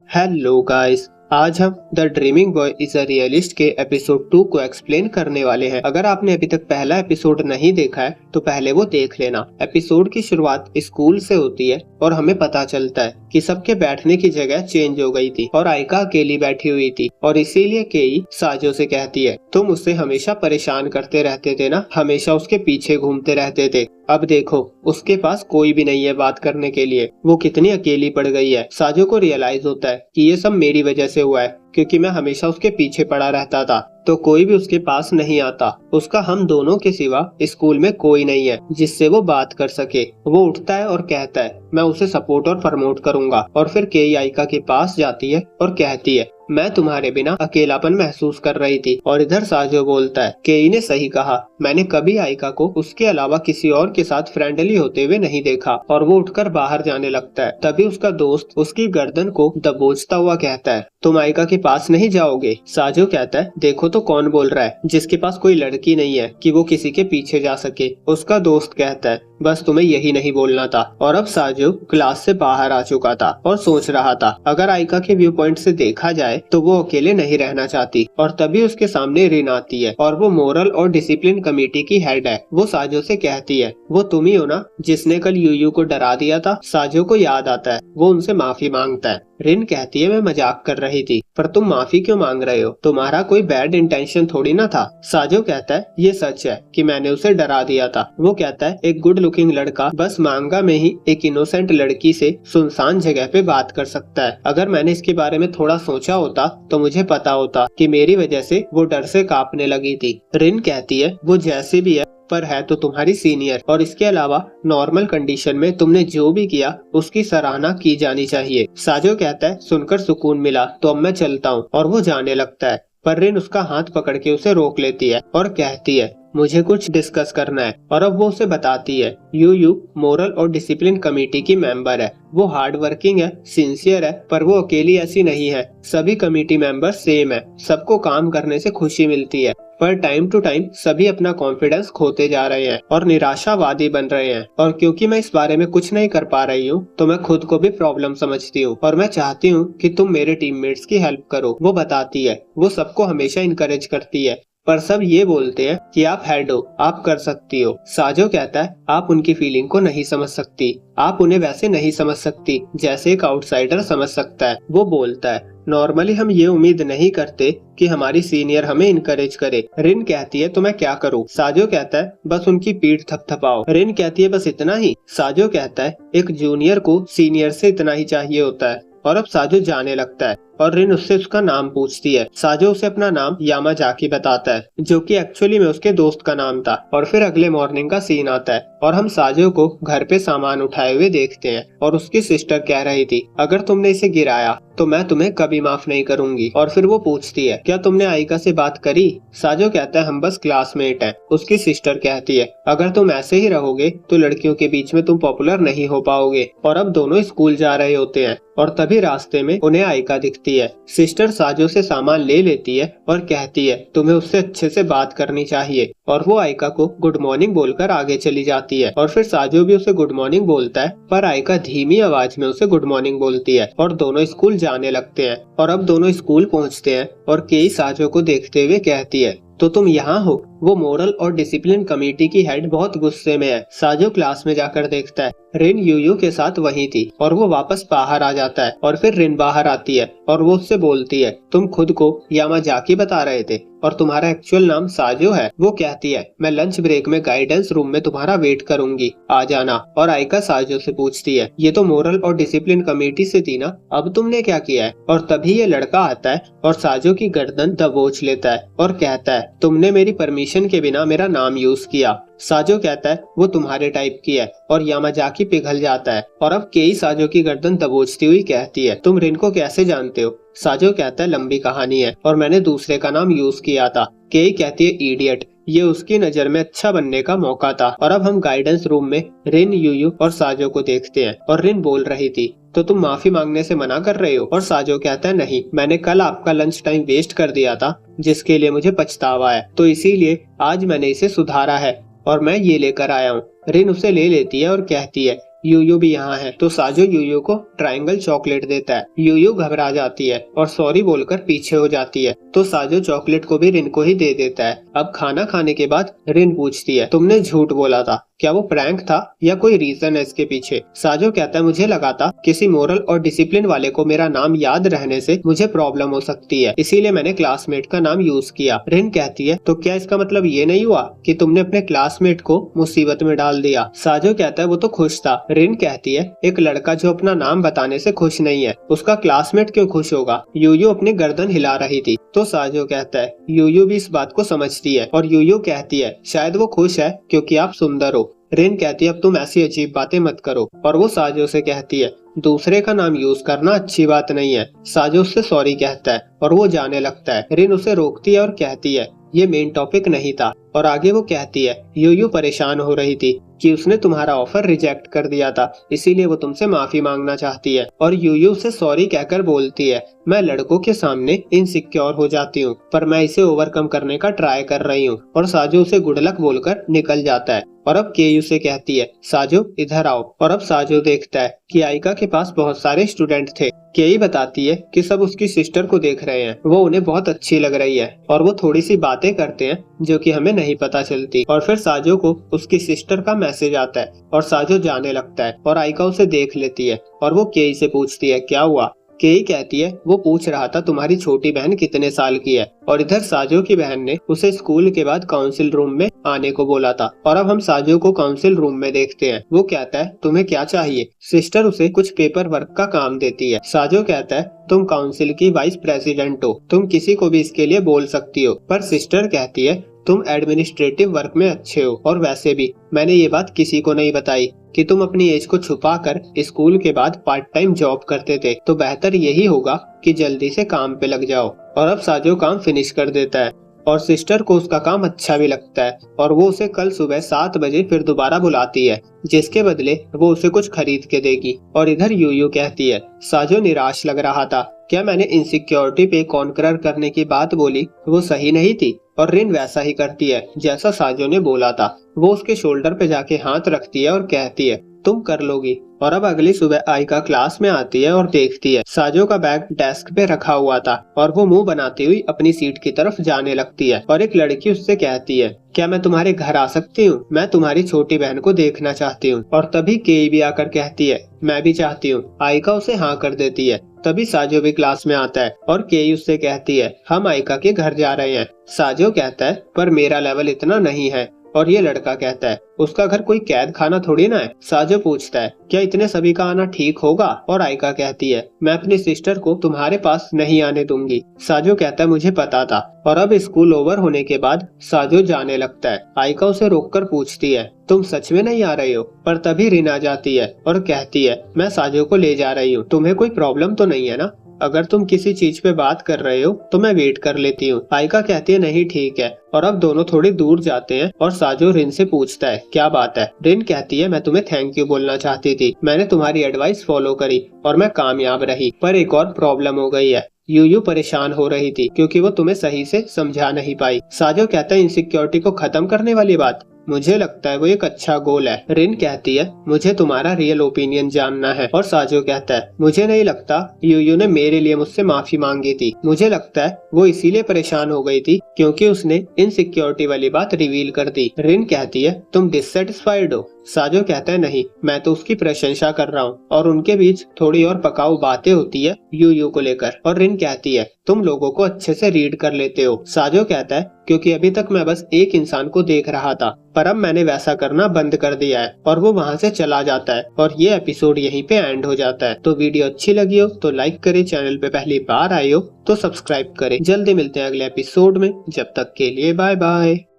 Hello guys, आज हम the dreaming boy is a realist के एपिसोड 2 को एक्सप्लेन करने वाले हैं। अगर आपने अभी तक पहला एपिसोड नहीं देखा है तो पहले वो देख लेना। एपिसोड की शुरुआत स्कूल से होती है और हमें पता चलता है कि सबके बैठने की जगह चेंज हो गई थी और आयका अकेली बैठी हुई थी और इसीलिए केई साजो से कहती है, तुम उससे हमेशा परेशान करते रहते थे ना, हमेशा उसके पीछे घूमते रहते थे। अब देखो उसके पास कोई भी नहीं है बात करने के लिए, वो कितनी अकेली पड़ गई है। साजो को रियलाइज होता है कि ये सब मेरी वजह से हुआ है, क्योंकि मैं हमेशा उसके पीछे पड़ा रहता था तो कोई भी उसके पास नहीं आता। उसका हम दोनों के सिवा स्कूल में कोई नहीं है जिससे वो बात कर सके। वो उठता है और कहता है, मैं उसे सपोर्ट और प्रमोट करूंगा। और फिर केई आयका के पास जाती है और कहती है, मैं तुम्हारे बिना अकेलापन महसूस कर रही थी। और इधर साजो बोलता है, केई ने सही कहा, मैंने कभी आयका को उसके अलावा किसी और के साथ फ्रेंडली होते हुए नहीं देखा। और वो उठकर बाहर जाने लगता है। तभी उसका दोस्त उसकी गर्दन को दबोचता हुआ कहता है, तुम आयका के पास नहीं जाओगे? साजो कहता है, देखो तो कौन बोल रहा है जिसके पास कोई लड़की नहीं है कि वो किसी के पीछे जा सके। उसका दोस्त कहता है, बस तुम्हें यही नहीं बोलना था। और अब साजो क्लास से बाहर आ चुका था और सोच रहा था अगर आयका के व्यू पॉइंट से देखा जाए तो वो अकेले नहीं रहना चाहती। और तभी उसके सामने रिन आती है और वो मोरल और डिसिप्लिन कमेटी की हेड है। वो साजो से कहती है, वो तुम ही हो ना जिसने कल यूयू को डरा दिया था? साजो को याद आता है, वो उनसे माफी मांगता है। रिन कहती है, मैं मजाक कर रही थी, पर तुम माफी क्यों मांग रहे हो? तुम्हारा कोई बैड इंटेंशन थोड़ी ना था। साजो कहता है, ये सच है कि मैंने उसे डरा दिया था। वो कहता है, एक गुड लुकिंग लड़का बस मांगा में ही एक इनोसेंट लड़की से सुनसान जगह पे बात कर सकता है। अगर मैंने इसके बारे में थोड़ा सोचा होता तो मुझे पता होता कि मेरी वजह से वो डर से कांपने लगी थी। रिन कहती है, वो जैसे भी है पर है तो तुम्हारी सीनियर, और इसके अलावा नॉर्मल कंडीशन में तुमने जो भी किया उसकी सराहना की जानी चाहिए। साजो कहता है, सुनकर सुकून मिला, तो अब मैं चलता हूँ। और वो जाने लगता है, पर रिन उसका हाथ पकड़ के उसे रोक लेती है और कहती है, मुझे कुछ डिस्कस करना है। और अब वो उसे बताती है, यूयू मोरल और डिसिप्लिन कमेटी की मेंबर है। वो हार्ड वर्किंग है, सिंसियर है, पर वो अकेली ऐसी नहीं है। सभी कमेटी मेंबर सेम है, सबको काम करने से खुशी मिलती है, पर टाइम टू टाइम सभी अपना कॉन्फिडेंस खोते जा रहे हैं और निराशावादी बन रहे हैं। और क्योंकि मैं इस बारे में कुछ नहीं कर पा रही हूँ तो मैं खुद को भी प्रॉब्लम समझती हूँ और मैं चाहती हूँ कि तुम मेरे टीममेट्स की हेल्प करो। वो बताती है, वो सबको हमेशा इनकरेज करती है, पर सब ये बोलते हैं कि आप हेड हो, आप कर सकती हो। साजो कहता है, आप उनकी फीलिंग को नहीं समझ सकती, आप उन्हें वैसे नहीं समझ सकती जैसे एक आउटसाइडर समझ सकता है। वो बोलता है, नॉर्मली हम ये उम्मीद नहीं करते कि हमारी सीनियर हमें इनकरेज करे। रिन कहती है, तो मैं क्या करूँ? साजो कहता है, बस उनकी पीठ थपथपाओ। रिन कहती है, बस इतना ही? साजो कहता है, एक जूनियर को सीनियर से इतना ही चाहिए होता है। और अब साजो जाने लगता है और रिन उससे उसका नाम पूछती है। साजो उसे अपना नाम यामाजाकी बताता है, जो कि एक्चुअली में उसके दोस्त का नाम था। और फिर अगले मॉर्निंग का सीन आता है और हम साजो को घर पे सामान उठाए हुए देखते हैं और उसकी सिस्टर कह रही थी, अगर तुमने इसे गिराया तो मैं तुम्हें कभी माफ नहीं करूंगी। और फिर वो पूछती है, क्या तुमने आयका से बात करी? साजो कहता है, हम बस क्लासमेट हैं। उसकी सिस्टर कहती है, अगर तुम ऐसे ही रहोगे तो लड़कियों के बीच में तुम पॉपुलर नहीं हो पाओगे। और अब दोनों स्कूल जा रहे होते हैं और तभी रास्ते में उन्हें आयका दिखती है। सिस्टर साजो से सामान ले लेती है और कहती है, तुम्हें उससे अच्छे से बात करनी चाहिए। और वो आयका को गुड मॉर्निंग बोलकर आगे चली जाती है और फिर साजो भी उसे गुड मॉर्निंग बोलता है, पर आयका धीमी आवाज में उसे गुड मॉर्निंग बोलती है और दोनों स्कूल जाने लगते हैं। और अब दोनों स्कूल पहुंचते हैं और केई साजो को देखते हुए कहती है, तो तुम यहाँ हो? वो मोरल और डिसिप्लिन कमेटी की हेड बहुत गुस्से में है। साजो क्लास में जाकर देखता है रिन यूयू के साथ वहीं थी और वो वापस बाहर आ जाता है। और फिर रिन बाहर आती है और वो उससे बोलती है, तुम खुद को यामाजाकी बता रहे थे और तुम्हारा एक्चुअल नाम साजो है। वो कहती है, मैं लंच ब्रेक में गाइडेंस रूम में तुम्हारा वेट करूंगी, आ जाना। और आयका साजो से पूछती है, ये तो मोरल और डिसिप्लिन कमेटी से थी ना, अब तुमने क्या किया है? और तभी ये लड़का आता है और साजो की गर्दन दबोच लेता है और कहता है, तुमने मेरी परमिशन के बिना मेरा नाम यूज किया। साजो कहता है, वो तुम्हारे टाइप की है, और यामाजाकी पिघल जाता है। और अब केई साजो की गर्दन दबोचती हुई कहती है, तुम रिन को कैसे जानते हो? साजो कहता है, लंबी कहानी है और मैंने दूसरे का नाम यूज किया था। केई कहती है, इडियट, ये उसकी नजर में अच्छा बनने का मौका था। और अब हम गाइडेंस रूम में रिन, यूयू और साजो को देखते हैं और रिन बोल रही थी, तो तुम माफी मांगने से मना कर रहे हो? और साजो कहता है, नहीं, मैंने कल आपका लंच टाइम वेस्ट कर दिया था जिसके लिए मुझे पछतावा है, तो इसीलिए आज मैंने इसे सुधारा है और मैं ये लेकर आया हूँ। रिन उसे ले लेती है और कहती है, यूयू भी यहाँ है। तो साजो यूयू को ट्रायंगल चॉकलेट देता है। यूयू घबरा जाती है और सॉरी बोलकर पीछे हो जाती है। तो साजो चॉकलेट को भी रिन को ही दे देता है। अब खाना खाने के बाद रिन पूछती है, तुमने झूठ बोला था, क्या वो प्रैंक था या कोई रीजन है इसके पीछे? साजो कहता है, मुझे लगा था किसी मोरल और डिसिप्लिन वाले को मेरा नाम याद रहने से मुझे प्रॉब्लम हो सकती है, इसीलिए मैंने क्लासमेट का नाम यूज किया। रिन कहती है, तो क्या इसका मतलब ये नहीं हुआ कि तुमने अपने क्लासमेट को मुसीबत में डाल दिया? साजो कहता है, वो तो खुश था। रिन कहती है, एक लड़का जो अपना नाम बताने से खुश नहीं है, उसका क्लासमेट क्यों खुश होगा? यूयू अपनी गर्दन हिला रही थी। तो साजो कहता है, यूयू भी इस बात को समझती है और यूयू कहती है, शायद वो खुश है क्योंकि आप सुंदर हो। रिन कहती है, अब तुम ऐसी अजीब बातें मत करो, और वो साजो से कहती है, दूसरे का नाम यूज करना अच्छी बात नहीं है। साजो उससे सॉरी कहता है और वो जाने लगता है। रिन उसे रोकती है और कहती है, ये मेन टॉपिक नहीं था। और आगे वो कहती है, यूयू परेशान हो रही थी कि उसने तुम्हारा ऑफर रिजेक्ट कर दिया था, इसीलिए वो तुमसे माफी मांगना चाहती है। और यूयू उसे सॉरी कहकर बोलती है, मैं लड़कों के सामने इनसिक्योर हो जाती हूँ, पर मैं इसे ओवरकम करने का ट्राई कर रही हूँ। और साजो उसे गुड लक बोलकर निकल जाता है। और अब केयू से कहती है, साजो इधर आओ। और अब साजो देखता है कि आइका के पास बहुत सारे स्टूडेंट थे। केई बताती है कि सब उसकी सिस्टर को देख रहे हैं, वो उन्हें बहुत अच्छी लग रही है और वो थोड़ी सी बातें करते हैं जो कि हमें नहीं पता चलती। और फिर साजो को उसकी सिस्टर का मैसेज आता है और साजो जाने लगता है और आइका उसे देख लेती है और वो केई से पूछती है, क्या हुआ? केई कहती है, वो पूछ रहा था तुम्हारी छोटी बहन कितने साल की है। और इधर साजो की बहन ने उसे स्कूल के बाद काउंसिल रूम में आने को बोला था। और अब हम साजो को काउंसिल रूम में देखते हैं। वो कहता है, तुम्हें क्या चाहिए? सिस्टर उसे कुछ पेपर वर्क का काम देती है। साजो कहता है, तुम काउंसिल की वाइस प्रेसिडेंट हो, तुम किसी को भी इसके लिए बोल सकती हो। पर सिस्टर कहती है, तुम एडमिनिस्ट्रेटिव वर्क में अच्छे हो, और वैसे भी मैंने ये बात किसी को नहीं बताई कि तुम अपनी एज को छुपाकर स्कूल के बाद पार्ट टाइम जॉब करते थे, तो बेहतर यही होगा कि जल्दी से काम पे लग जाओ। और अब साजो काम फिनिश कर देता है और सिस्टर को उसका काम अच्छा भी लगता है और वो उसे कल सुबह 7 बजे फिर दोबारा बुलाती है, जिसके बदले वो उसे कुछ खरीद के देगी। और इधर यूयू कहती है, साजो निराश लग रहा था, क्या मैंने इनसिक्योरिटी पे कॉन्करर करने की बात बोली वो सही नहीं थी? और रिन वैसा ही करती है जैसा साजो ने बोला था। वो उसके शोल्डर पे जाके हाथ रखती है और कहती है, तुम कर लोगी। और अब अगली सुबह आइका क्लास में आती है और देखती है साजो का बैग डेस्क पे रखा हुआ था और वो मुंह बनाती हुई अपनी सीट की तरफ जाने लगती है। और एक लड़की उससे कहती है, क्या मैं तुम्हारे घर आ सकती हूँ? मैं तुम्हारी छोटी बहन को देखना चाहती हूँ। और तभी केई भी आकर कहती है, मैं भी चाहती हूँ। आइका उसे हाँ कर देती है। तभी साजो भी क्लास में आता है और केई उससे कहती है, हम आइका के घर जा रहे हैं। साजो कहता है, पर मेरा लेवल इतना नहीं है। और ये लड़का कहता है, उसका घर कोई कैद खाना थोड़ी ना है। साजो पूछता है, क्या इतने सभी का आना ठीक होगा? और आइका कहती है, मैं अपनी सिस्टर को तुम्हारे पास नहीं आने दूंगी। साजो कहता है, मुझे पता था। और अब स्कूल ओवर होने के बाद साजो जाने लगता है। आइका उसे रोककर पूछती है, तुम सच में नहीं आ रही हो? पर तभी रिन आ जाती है और कहती है, मैं साजो को ले जा रही हूँ, तुम्हें कोई प्रॉब्लम तो नहीं है ना? अगर तुम किसी चीज पे बात कर रहे हो तो मैं वेट कर लेती हूँ। आइका कहती है, नहीं ठीक है। और अब दोनों थोड़ी दूर जाते हैं और साजो रिन से पूछता है, क्या बात है? रिन कहती है, मैं तुम्हें थैंक यू बोलना चाहती थी, मैंने तुम्हारी एडवाइस फॉलो करी और मैं कामयाब रही, पर एक और प्रॉब्लम हो गई है। यूयू परेशान हो रही थी क्योंकि वो तुम्हें सही से समझा नहीं पाई। साजो कहता है, इनसिक्योरिटी को खत्म करने वाली बात, मुझे लगता है वो एक अच्छा गोल है। रिन कहती है, मुझे तुम्हारा रियल ओपिनियन जानना है। और साजो कहता है, मुझे नहीं लगता यूयू ने मेरे लिए मुझसे माफी मांगी थी, मुझे लगता है वो इसीलिए परेशान हो गई थी क्योंकि उसने इनसिक्योरिटी वाली बात रिवील कर दी। रिन कहती है, तुम डिससेटिस्फाइड हो? साजो कहता है, नहीं, मैं तो उसकी प्रशंसा कर रहा हूँ। और उनके बीच थोड़ी और पकाऊ बातें होती है यूयू को लेकर। और रिन कहती है, तुम लोगों को अच्छे से रीड कर लेते हो। साजो कहता है, क्योंकि अभी तक मैं बस एक इंसान को देख रहा था, पर अब मैंने वैसा करना बंद कर दिया है। और वो वहाँ से चला जाता है और ये एपिसोड यहीं पे एंड हो जाता है। तो वीडियो अच्छी लगी हो तो लाइक करें, चैनल पे पहली बार आए हो तो सब्सक्राइब करें। जल्दी मिलते हैं अगले एपिसोड में, जब तक के लिए बाय बाय।